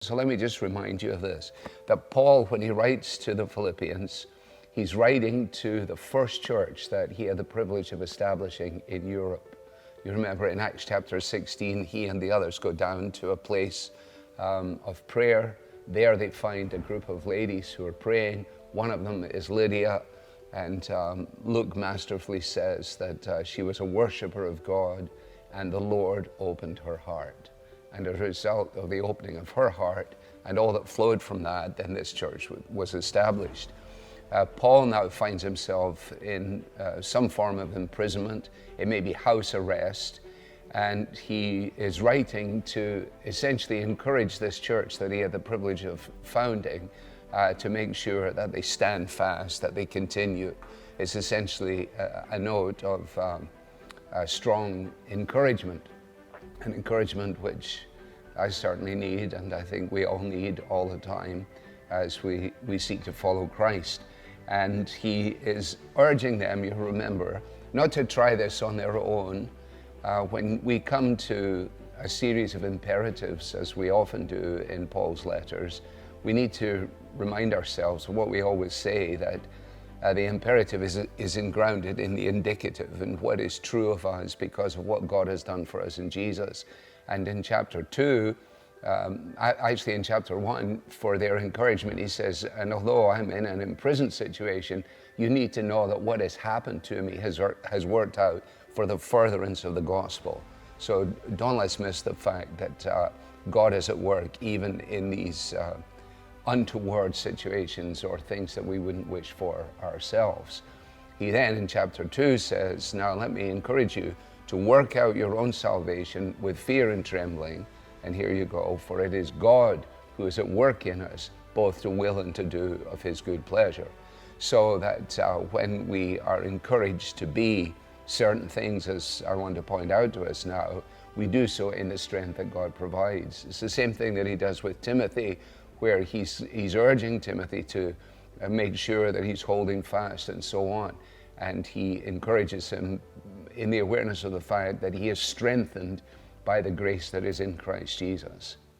So let me just remind you of this, that Paul, when he writes to the Philippians, he's writing to the first church that he had the privilege of establishing in Europe. You remember in Acts chapter 16, he and the others go down to a place of prayer. There they find a group of ladies who are praying. One of them is Lydia, and Luke masterfully says that she was a worshiper of God, and the Lord opened her heart. And as a result of the opening of her heart and all that flowed from that, then this church was established. Paul now finds himself in some form of imprisonment. It may be house arrest. And he is writing to essentially encourage this church that he had the privilege of founding to make sure that they stand fast, that they continue. It's essentially a note of strong encouragement. An encouragement which I certainly need, and I think we all need all the time as we seek to follow Christ. And he is urging them, you remember, not to try this on their own. When we come to a series of imperatives, as we often do in Paul's letters, we need to remind ourselves of what we always say, that the imperative is grounded in the indicative and what is true of us because of what God has done for us in Jesus. And in chapter 2, actually in chapter 1, for their encouragement, he says, and although I'm in an imprisoned situation, you need to know that what has happened to me has worked out for the furtherance of the gospel. So don't let's miss the fact that God is at work even in these untoward situations or things that we wouldn't wish for ourselves. He then in chapter 2 says, now let me encourage you to work out your own salvation with fear and trembling. And here you go, for it is God who is at work in us, both to will and to do of his good pleasure. So that when we are encouraged to be certain things, as I want to point out to us now, we do so in the strength that God provides. It's the same thing that he does with Timothy, where he's urging Timothy to make sure that he's holding fast and so on. And he encourages him in the awareness of the fact that he is strengthened by the grace that is in Christ Jesus.